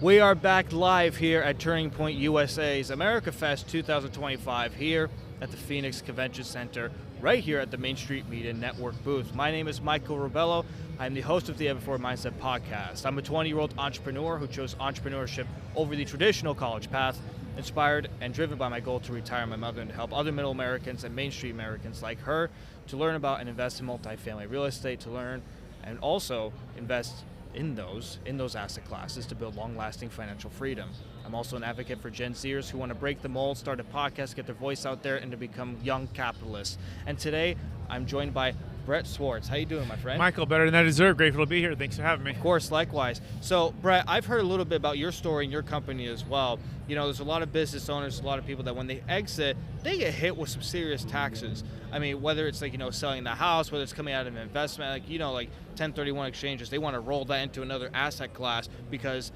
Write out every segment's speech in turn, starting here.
We are back live here at Turning Point USA's America Fest 2025 here at the Phoenix Convention Center, right here at the Main Street Media Network booth. My name is Michael Rubello. I'm the host of the Avid Mindset podcast. I'm a 20-year-old entrepreneur who chose entrepreneurship over the traditional college path, inspired and driven by my goal to retire my mother and to help other middle Americans and Main Street Americans like her to learn about and invest in multifamily real estate, to learn and also invest in those asset classes to build long-lasting financial freedom. I'm also an advocate for Gen Zers who want to break the mold, start a podcast, get their voice out there, and to become young capitalists. And today, I'm joined by Brett Swarts. How you doing, my friend? Michael, better than I deserve. Grateful to be here. Thanks for having me. Of course, likewise. So, Brett, I've heard a little bit about your story and your company as well. You know, there's a lot of business owners, a lot of people that when they exit, they get hit with some serious taxes. I mean, whether it's like, selling the house, whether it's coming out of an investment, like 1031 exchanges, they want to roll that into another asset class because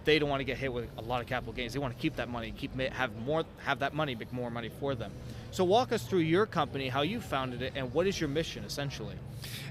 they don't want to get hit with a lot of capital gains. They want to keep that money, have that money, make more money for them. So walk us through your company, how you founded it, and what is your mission essentially?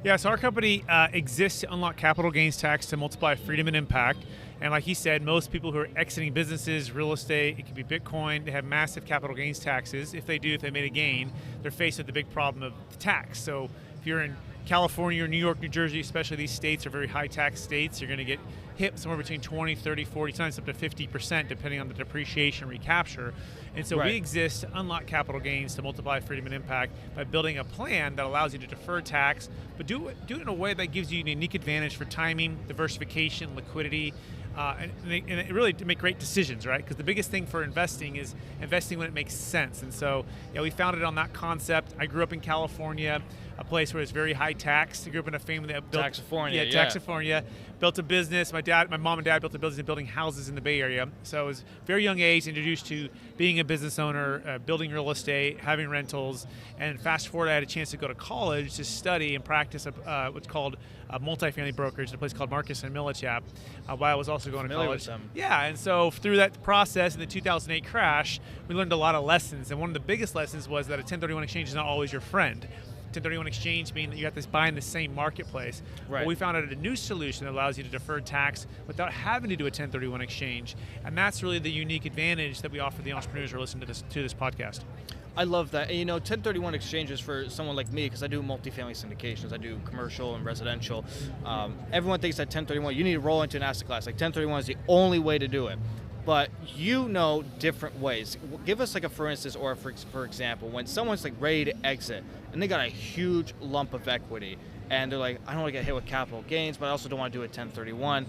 Yeah, so our company exists to unlock capital gains tax to multiply freedom and impact. And like he said, most people who are exiting businesses, real estate, it could be Bitcoin, they have massive capital gains taxes. If they made a gain, they're faced with the big problem of the tax. So if you're in California or New York, New Jersey, especially these states are very high tax states, you're going to get hit somewhere between 20, 30, 40, sometimes up to 50% depending on the depreciation recapture. And so we exist to unlock capital gains to multiply freedom and impact by building a plan that allows you to defer tax, but do it in a way that gives you a unique advantage for timing, diversification, liquidity, and it really to make great decisions, right? Because the biggest thing for investing is investing when it makes sense. And so, we founded on that concept. I grew up in California, a place where it's very high tax. I grew up in a family that built Taxifornia, built a business. My mom and dad built a business in building houses in the Bay Area. So I was very young age introduced to being a business owner, building real estate, having rentals. And fast forward, I had a chance to go to college to study and practice what's called multifamily brokerage in a place called Marcus and Millichap, while I was also going to college. Yeah, and so through that process in the 2008 crash, we learned a lot of lessons. And one of the biggest lessons was that a 1031 exchange is not always your friend. 1031 exchange means that you have to buy in the same marketplace. Right. Well, we found out a new solution that allows you to defer tax without having to do a 1031 exchange. And that's really the unique advantage that we offer the entrepreneurs who are listening to this podcast. I love that. And 1031 exchanges for someone like me, because I do multifamily syndications, I do commercial and residential. Everyone thinks that 1031, you need to roll into an asset class. Like 1031 is the only way to do it. But different ways. Give us like a for instance, or for example, when someone's like ready to exit and they got a huge lump of equity and they're like, I don't want to get hit with capital gains, but I also don't want to do a 1031.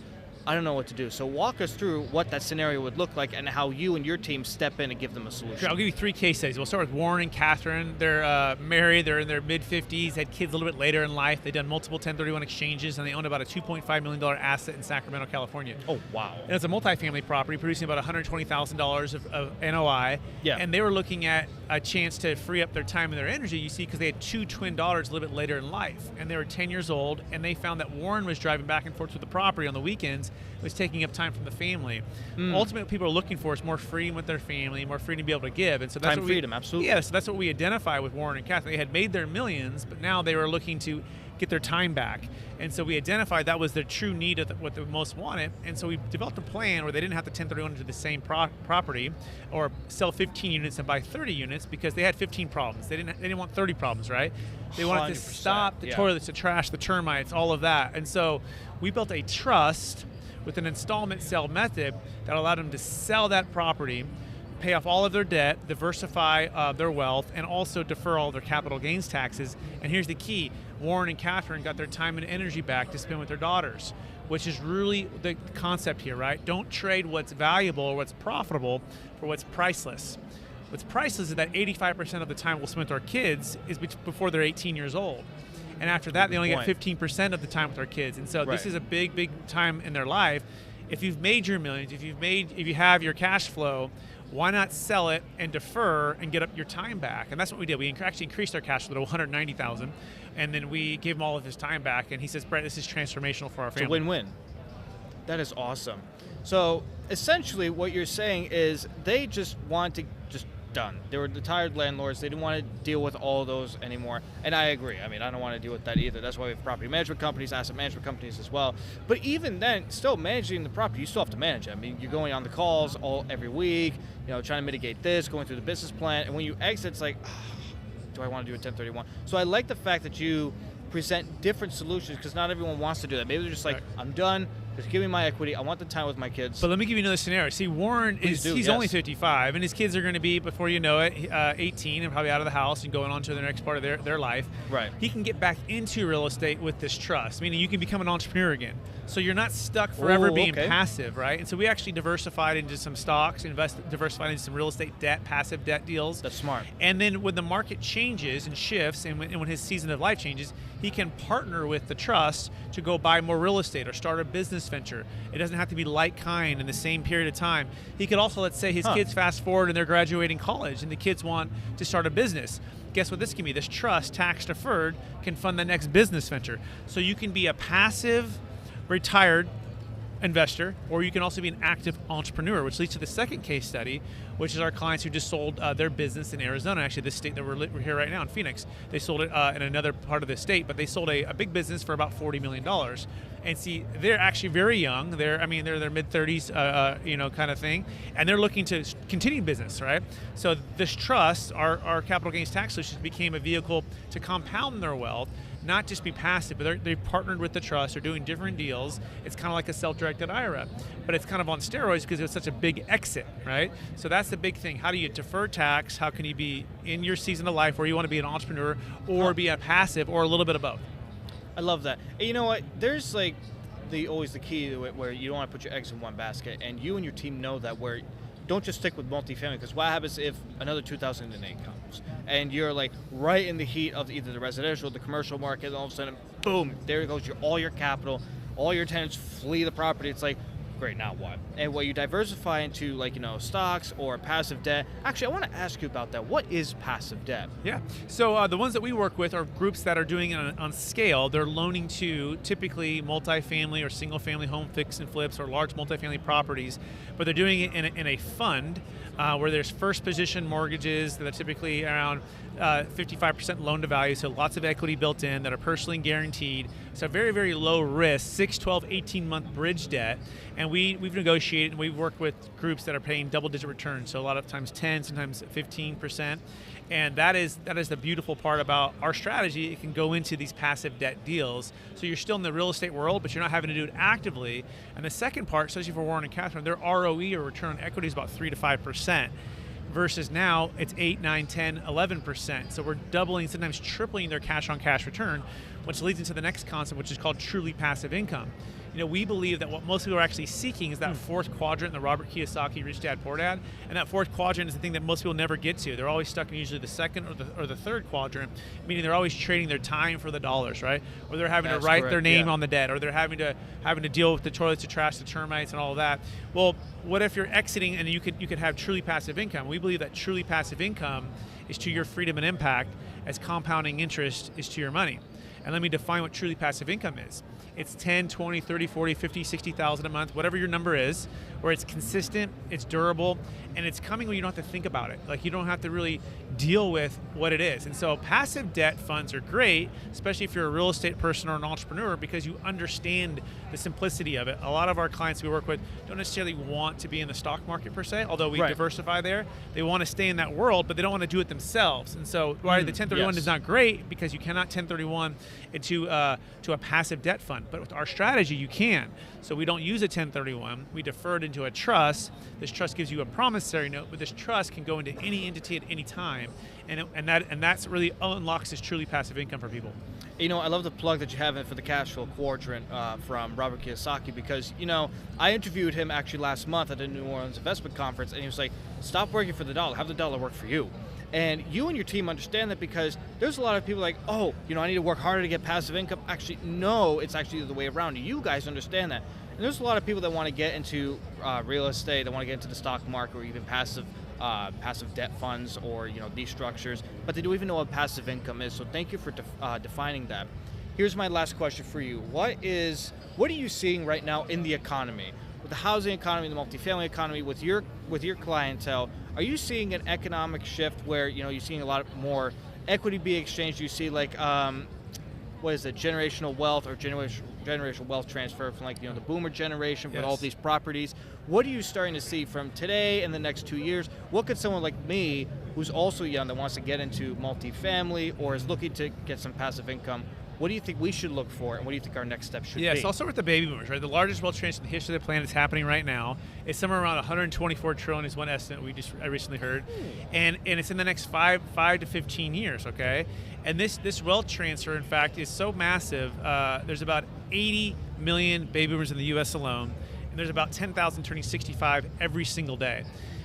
I don't know what to do. So walk us through what that scenario would look like and how you and your team step in and give them a solution. Sure, I'll give you 3 case studies. We'll start with Warren and Catherine. They're married. They're in their mid-50s, had kids a little bit later in life. They've done multiple 1031 exchanges, and they own about a $2.5 million asset in Sacramento, California. Oh, wow. And it's a multifamily property producing about $120,000 of NOI. Yeah. And they were looking at a chance to free up their time and their energy, because they had 2 twin daughters a little bit later in life. And they were 10 years old, and they found that Warren was driving back and forth to the property on the weekends, was taking up time from the family. Ultimately, what people are looking for is more freedom with their family, more freedom to be able to give. And so that's freedom, absolutely. Yeah, so that's what we identify with Warren and Kathy. They had made their millions, but now they were looking to get their time back. And so we identified that was the true need of what they most wanted. And so we developed a plan where they didn't have to 1031 into the same property or sell 15 units and buy 30 units because they had 15 problems. They didn't want 30 problems, right? They wanted to stop the toilets, the trash, the termites, all of that. And so we built a trust with an installment sale method that allowed them to sell that property, pay off all of their debt, diversify their wealth, and also defer all their capital gains taxes. And here's the key. Warren and Catherine got their time and energy back to spend with their daughters, which is really the concept here, right? Don't trade what's valuable or what's profitable for what's priceless. What's priceless is that 85% of the time we'll spend with our kids is before they're 18 years old. And after that, they only get 15% of the time with our kids. And so this is a big, big time in their life. If you've made your millions, if you have your cash flow, why not sell it and defer and get up your time back? And that's what we did. We actually increased our cash flow to $190,000, and then we gave him all of his time back. And he says, Brett, this is transformational for our family. It's a win-win. That is awesome. So essentially what you're saying is they just want to just done. They were the tired landlords. They didn't want to deal with all those anymore. And I agree. I mean, I don't want to deal with that either. That's why we have property management companies, asset management companies as well. But even then, still managing the property, you still have to manage it. I mean, you're going on the calls every week, trying to mitigate this, going through the business plan. And when you exit, it's like, do I want to do a 1031? So I like the fact that you present different solutions, because not everyone wants to do that. Maybe they're just like, I'm done. Just give me my equity. I want the time with my kids. But let me give you another scenario. See, Warren he's only 55, and his kids are going to be, before you know it, 18 and probably out of the house and going on to the next part of their life. Right. He can get back into real estate with this trust, meaning you can become an entrepreneur again. So you're not stuck forever being passive, right? And so we actually diversified into some stocks, diversified into some real estate debt, passive debt deals. That's smart. And then when the market changes and shifts, and when his season of life changes, he can partner with the trust to go buy more real estate or start a business venture. It doesn't have to be like kind in the same period of time. He could also, let's say his kids fast forward and they're graduating college and the kids want to start a business. Guess what this can be? This trust, tax deferred, can fund the next business venture. So you can be a passive, retired investor, or you can also be an active entrepreneur, which leads to the second case study, which is our clients who just sold their business in Arizona, actually the state that we're here right now in Phoenix. They sold it in another part of the state, but they sold a big business for about $40 million. And see, they're actually very young. They're their mid-30s, kind of thing, and they're looking to continue business, right? So this trust, our capital gains tax solutions, became a vehicle to compound their wealth, not just be passive, but they've partnered with the trust. They're doing different deals. It's kind of like a self-directed IRA, but it's kind of on steroids because it's such a big exit, right? So that's the big thing. How do you defer tax? How can you be in your season of life where you want to be an entrepreneur or be a passive or a little bit of both? I love that. And you know what? There's always the key to it where you don't want to put your eggs in one basket, and you and your team know that, where don't just stick with multifamily, because what happens if another 2008 comes and you're right in the heat of either the residential or the commercial market, and all of a sudden, boom, there goes all your capital, all your tenants flee the property. It's like, great, now what? And what you diversify into, stocks or passive debt. Actually, I want to ask you about that. What is passive debt? Yeah. So the ones that we work with are groups that are doing it on scale. They're loaning to typically multifamily or single-family home fix and flips or large multifamily properties, but they're doing it in a fund where there's first position mortgages that are typically around 55% loan to value, so lots of equity built in that are personally guaranteed. So very, very low risk, 6, 12, 18-month bridge debt. And we've negotiated and we've worked with groups that are paying double-digit returns, so a lot of times 10, sometimes 15%. And that is the beautiful part about our strategy. It can go into these passive debt deals. So you're still in the real estate world, but you're not having to do it actively. And the second part, especially for Warren and Catherine, their ROE or return on equity is about 3 to 5%. Versus now it's 8, 9, 10, 11%. So we're doubling, sometimes tripling their cash on cash return, which leads into the next concept, which is called truly passive income. We believe that what most people are actually seeking is that fourth quadrant, the Robert Kiyosaki Rich Dad Poor Dad, and that fourth quadrant is the thing that most people never get to. They're always stuck in usually the second or the third quadrant, meaning they're always trading their time for the dollars, right? Or they're having to write their name on the debt, or they're having to deal with the toilets, the trash, the termites, and all of that. Well, what if you're exiting and you could have truly passive income? We believe that truly passive income is to your freedom and impact as compounding interest is to your money. And let me define what truly passive income is. It's 10, 20, 30, 40, 50, 60,000 a month, whatever your number is, where it's consistent, it's durable, and it's coming when you don't have to think about it. You don't have to really deal with what it is. And so passive debt funds are great, especially if you're a real estate person or an entrepreneur, because you understand the simplicity of it. A lot of our clients we work with don't necessarily want to be in the stock market per se, although we diversify there. They want to stay in that world, but they don't want to do it themselves. And so the 1031 is not great, because you cannot 1031 into to a passive debt fund. But with our strategy, you can. So we don't use a 1031. We defer it into a trust. This trust gives you a promissory note, but this trust can go into any entity at any time, and that's really unlocks this truly passive income for people. I love the plug that you have in for the cash flow quadrant from Robert Kiyosaki, because I interviewed him actually last month at the New Orleans Investment Conference, and he was like, "Stop working for the dollar. Have the dollar work for you." And you and your team understand that, because there's a lot of people I need to work harder to get passive income. Actually, no, it's actually the way around. You guys understand that. And there's a lot of people that want to get into real estate, that want to get into the stock market, or even passive debt funds, or these structures, but they don't even know what passive income is. So thank you for defining that. Here's my last question for you. What are you seeing right now in the economy? with the housing economy, the multifamily economy, with your clientele, are you seeing an economic shift where you're seeing a lot more equity being exchanged? You see like what is it, generational wealth or generational wealth transfer from the boomer generation with all these properties. What are you starting to see from today and the next 2 years? What could someone like me, who's also young, that wants to get into multifamily or is looking to get some passive income, what do you think we should look for, and what do you think our next steps should be? Yes, I'll start with the baby boomers, right? The largest wealth transfer in the history of the planet is happening right now. It's somewhere around 124 trillion is one estimate I recently heard, and it's in the next 5 to 15 years. Okay, and this wealth transfer, in fact, is so massive. There's about 80 million baby boomers in the U.S. alone, and there's about 10,000 turning 65 every single day.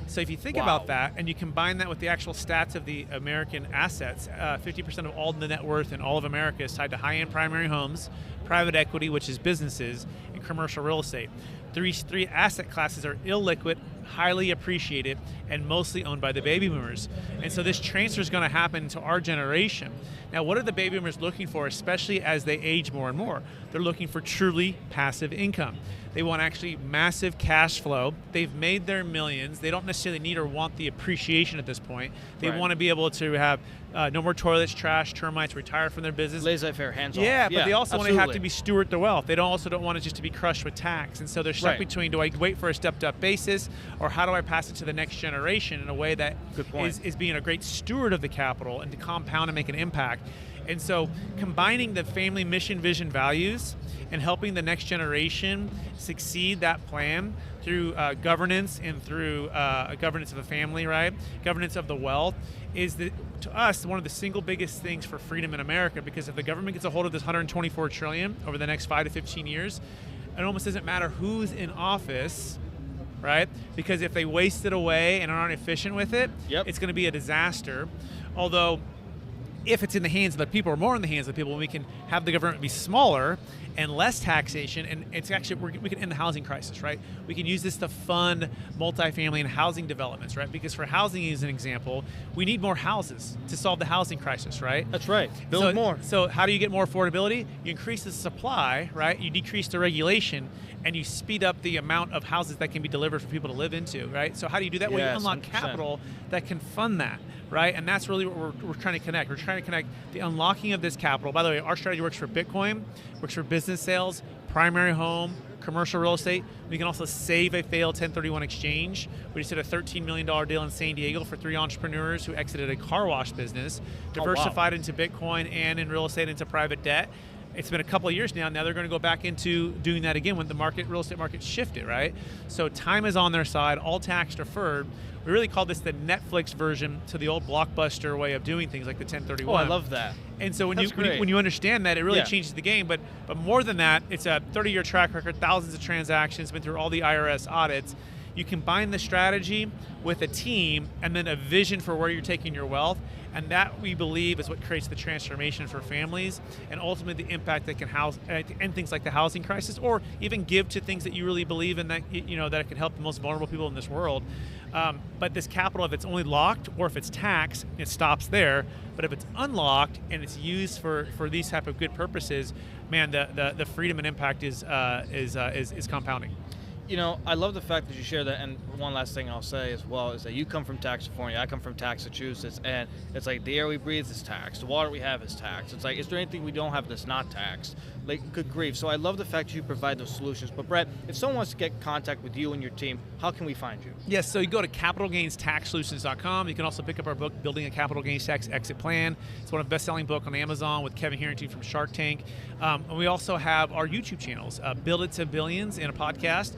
So if you think about that and you combine that with the actual stats of the American assets, 50% of all the net worth in all of America is tied to high-end primary homes, private equity, which is businesses, and commercial real estate. Three asset classes are illiquid, highly appreciated, and mostly owned by the baby boomers. And so this transfer is going to happen to our generation. Now, what are the baby boomers looking for, especially as they age more and more? They're looking for truly passive income. They want actually massive cash flow. They've made their millions. They don't necessarily need or want the appreciation at this point. They want to be able to have no more toilets, trash, termites, retire from their business. Laissez-faire, hands off. Yeah, but they also want to have to be steward their wealth. They don't want it just to be crushed with tax. And so they're stuck between, do I wait for a stepped-up basis, or how do I pass it to the next generation in a way that is being a great steward of the capital and to compound and make an impact. And so combining the family mission, vision, values and helping the next generation succeed that plan through governance and through governance of the family, right? Governance of the wealth is, to us, one of the single biggest things for freedom in America, because if the government gets a hold of this 124 trillion over the next 5 to 15 years, it almost doesn't matter who's in office, right? Because if they waste it away and aren't efficient with it, it's going to be a disaster. Although, if it's in the hands of the people or more in the hands of the people, we can have the government be smaller and less taxation, and it's actually, we can end the housing crisis, right? We can use this to fund multifamily and housing developments, right? Because for housing, as an example, we need more houses to solve the housing crisis, right? That's right. Build more. So how do you get more affordability? You increase the supply, right? You decrease the regulation, and you speed up the amount of houses that can be delivered for people to live into, right? So how do you do that? Well, you unlock 100%. Capital that can fund that, right? And that's really what we're trying to connect. We're trying to connect the unlocking of this capital. By the way, our strategy works for Bitcoin, works for business sales, primary home, commercial real estate. We can also save a failed 1031 exchange. We just did a $13 million deal in San Diego for 3 entrepreneurs who exited a car wash business, diversified into Bitcoin and in real estate into private debt. It's been a couple of years now. Now they're going to go back into doing that again when the real estate market shifted, right? So time is on their side, all tax deferred. We really call this the Netflix version to the old Blockbuster way of doing things like the 1031. Oh, I love that. And so when you understand that, it really changes the game. But more than that, it's a 30-year track record, thousands of transactions, been through all the IRS audits. You combine the strategy with a team and then a vision for where you're taking your wealth, and that, we believe, is what creates the transformation for families and ultimately the impact that can end things like the housing crisis, or even give to things that you really believe in, that that it can help the most vulnerable people in this world. But this capital, if it's only locked or if it's taxed, it stops there. But if it's unlocked and it's used for these type of good purposes, man, the freedom and impact is compounding. I love the fact that you share that, and one last thing I'll say as well is that you come from California, I come from Massachusetts, and it's like the air we breathe is taxed, the water we have is taxed. It's like, is there anything we don't have that's not taxed? Like, good grief. So I love the fact that you provide those solutions. But Brett, if someone wants to get in contact with you and your team, how can we find you? Yes, so you go to capitalgainstaxsolutions.com. You can also pick up our book, Building a Capital Gains Tax Exit Plan. It's one of the best-selling books on Amazon with Kevin Harrington from Shark Tank. And we also have our YouTube channels, Build It to Billions in a podcast,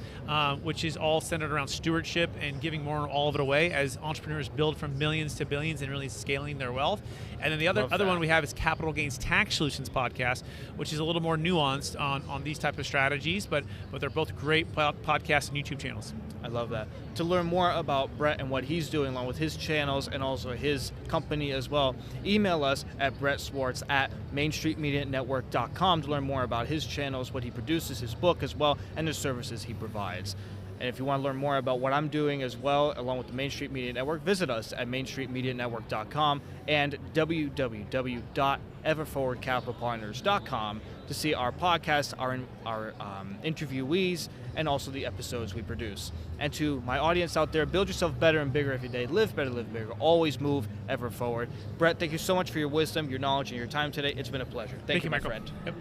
which is all centered around stewardship and giving more and all of it away as entrepreneurs build from millions to billions and really scaling their wealth. And then the other one we have is Capital Gains Tax Solutions podcast, which is a little more nuanced on these type of strategies, but they're both great podcasts and YouTube channels. I love that. To learn more about Brett and what he's doing along with his channels and also his company as well, email us at BrettSwarts@MainStreetMediaNetwork.com to learn more about his channels, what he produces, his book as well, and the services he provides. And if you want to learn more about what I'm doing as well, along with the Main Street Media Network, visit us at mainstreetmedianetwork.com and www.everforwardcapitalpartners.com to see our podcasts, our interviewees, and also the episodes we produce. And to my audience out there, build yourself better and bigger every day. Live better, live bigger. Always move ever forward. Brett, thank you so much for your wisdom, your knowledge, and your time today. It's been a pleasure. Thank you, my Michael. friend. Yep.